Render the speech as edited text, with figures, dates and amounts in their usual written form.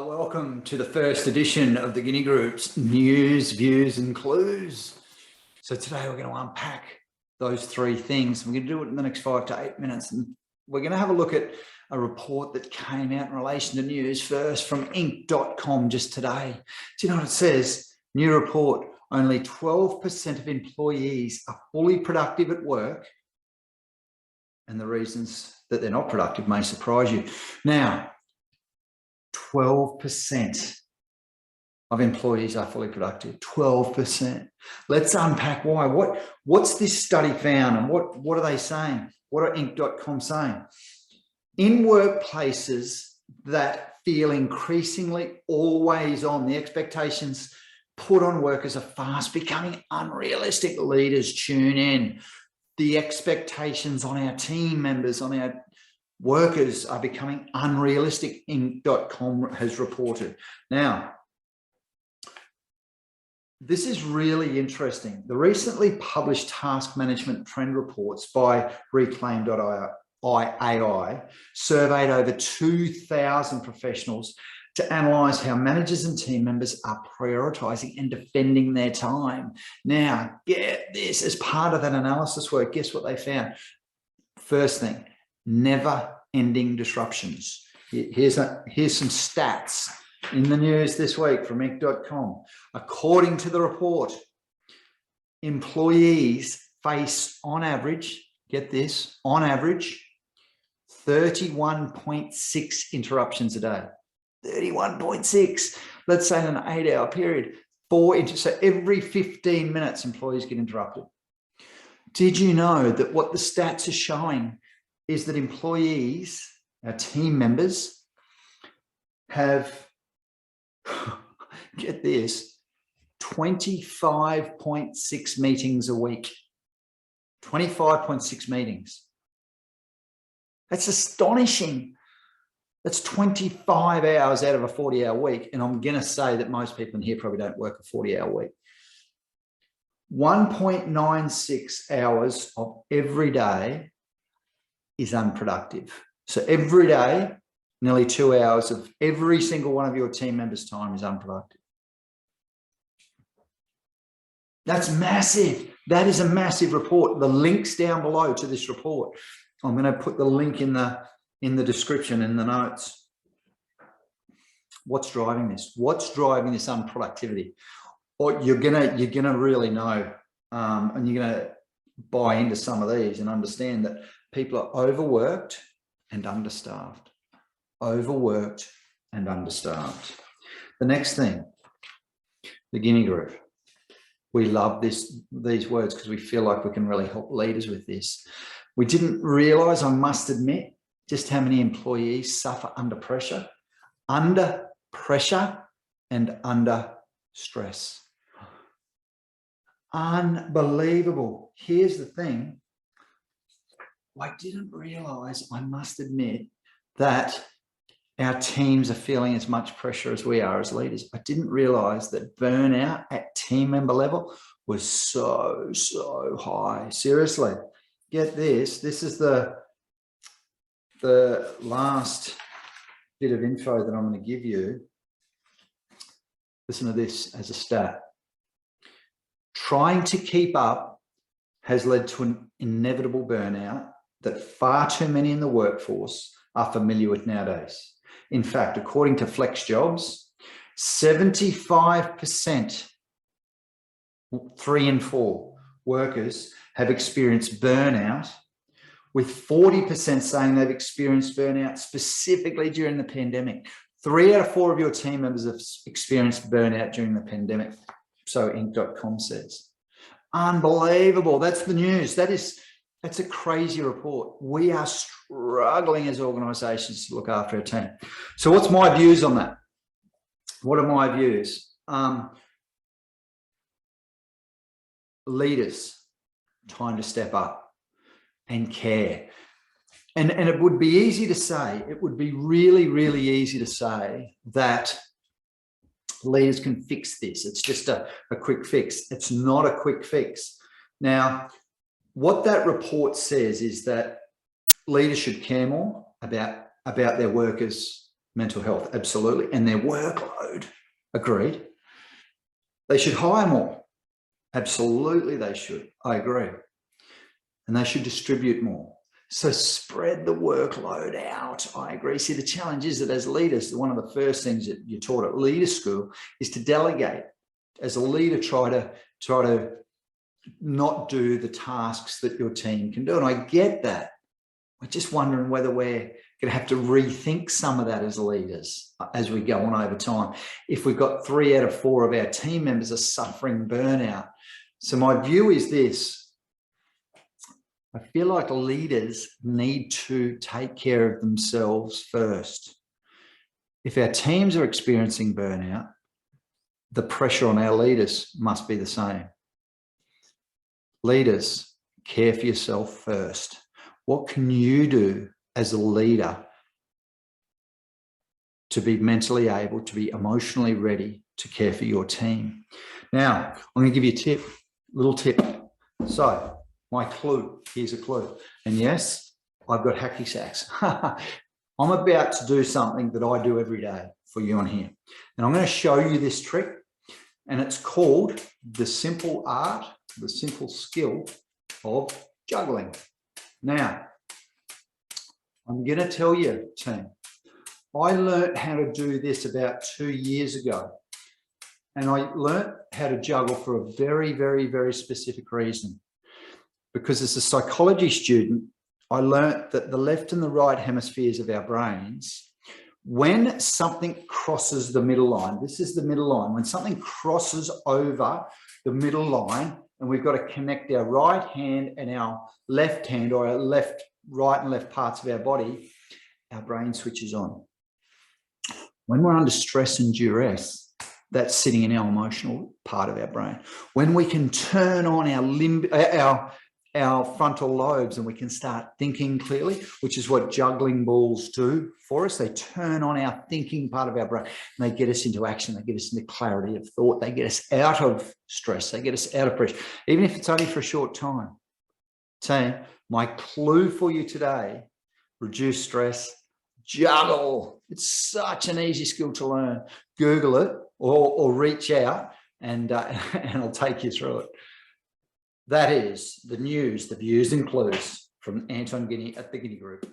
Welcome to the first edition of the Guinea Group's News, Views and Clues. So today we're going to unpack those three things. We're going to do it in the next 5 to 8 minutes. And we're going to have a look at a report that came out in relation to news first from Inc.com just today. Do you know what it says? New report, only 12% of employees are fully productive at work. And the reasons that they're not productive may surprise you. Now, 12% of employees are fully productive. 12%. Let's unpack why. What's this study found, and what are they saying? What are Inc.com saying? In workplaces that feel increasingly always on, the expectations put on workers are fast becoming unrealistic. Leaders tune in. The expectations on our team members, on our workers are becoming unrealistic, Inc.com has reported. Now, this is really interesting. The recently published task management trend reports by Reclaim.ai surveyed over 2,000 professionals to analyse how managers and team members are prioritising and defending their time. Now, get this, as part of that analysis work, guess what they found? First thing, never-ending disruptions. Here's some stats in the news this week from Inc.com. According to the report, employees face, on average, get this, on average, 31.6 interruptions a day. 31.6. Let's say in an 8-hour period, so every 15 minutes, employees get interrupted. Did you know that what the stats are showing is that employees, our team members, have, get this, 25.6 meetings a week. 25.6 meetings. That's astonishing. That's 25 hours out of a 40-hour week. And I'm going to say that most people in here probably don't work a 40-hour week. 1.96 hours of every day is unproductive. So every day, nearly 2 hours of every single one of your team members' time is unproductive. That's massive. That is a massive report. The link's down below to this report. I'm going to put the link in the description, in the notes. What's driving this? What's driving this unproductivity? Or you're gonna really know, and you're gonna buy into some of these and understand that people are overworked and understaffed. Overworked and understaffed. The next thing, the Guinea Group. We love these words because we feel like we can really help leaders with this. We didn't realise, I must admit, just how many employees suffer under pressure and under stress. Unbelievable. Here's the thing. I didn't realise, I must admit, that our teams are feeling as much pressure as we are as leaders. I didn't realise that burnout at team member level was so high. Seriously, get this. This is the last bit of info that I'm going to give you. Listen to this as a stat. Trying to keep up has led to an inevitable burnout that far too many in the workforce are familiar with nowadays. In fact, according to Flex Jobs, 75%, 3 in 4 workers have experienced burnout, with 40% saying they've experienced burnout specifically during the pandemic. 3 out of 4 of your team members have experienced burnout during the pandemic. So Inc.com says. Unbelievable. That's the news. That's a crazy report. We are struggling as organisations to look after our team. So what's my views on that? What are my views? Leaders, time to step up and care. And it would be easy to say, it would be really easy to say that leaders can fix this. It's just a quick fix. It's not a quick fix. Now, what that report says is that leaders should care more about their workers' mental health, absolutely. And their workload, agreed. They should hire more. Absolutely, they should. I agree. And they should distribute more. So spread the workload out. I agree. See, the challenge is that as leaders, one of the first things that you're taught at leader school is to delegate. As a leader, try to not do the tasks that your team can do. And I get that. I'm just wondering whether we're going to have to rethink some of that as leaders as we go on over time. If we've got 3 out of 4 of our team members are suffering burnout. So my view is this. I feel like leaders need to take care of themselves first. If our teams are experiencing burnout, the pressure on our leaders must be the same. Leaders, care for yourself first. What can you do as a leader to be mentally able, to be emotionally ready to care for your team? Now, I'm going to give you a tip, little tip. So, my clue, here's a clue. And yes, I've got hacky sacks. I'm about to do something that I do every day for you on here. And I'm going to show you this trick. And it's called the simple art, the simple skill of juggling. Now, I'm going to tell you, team, I learned how to do this about 2 years ago. And I learned how to juggle for a very, very, very specific reason. Because as a psychology student, I learned that the left and the right hemispheres of our brains, when something crosses the middle line, this is the middle line, when something crosses over the middle line, and we've got to connect our right hand and our left hand, or our right and left parts of our body, our brain switches on. When we're under stress and duress, that's sitting in our emotional part of our brain. When we can turn on our frontal lobes and we can start thinking clearly, which is what juggling balls do for us. They turn on our thinking part of our brain and they get us into action. They get us into clarity of thought. They get us out of stress. They get us out of pressure, even if it's only for a short time. Team, my clue for you today, reduce stress, juggle. It's such an easy skill to learn. Google it or reach out and I'll take you through it. That is the news, the views and clues from Anton Guinea at the Guinea Group.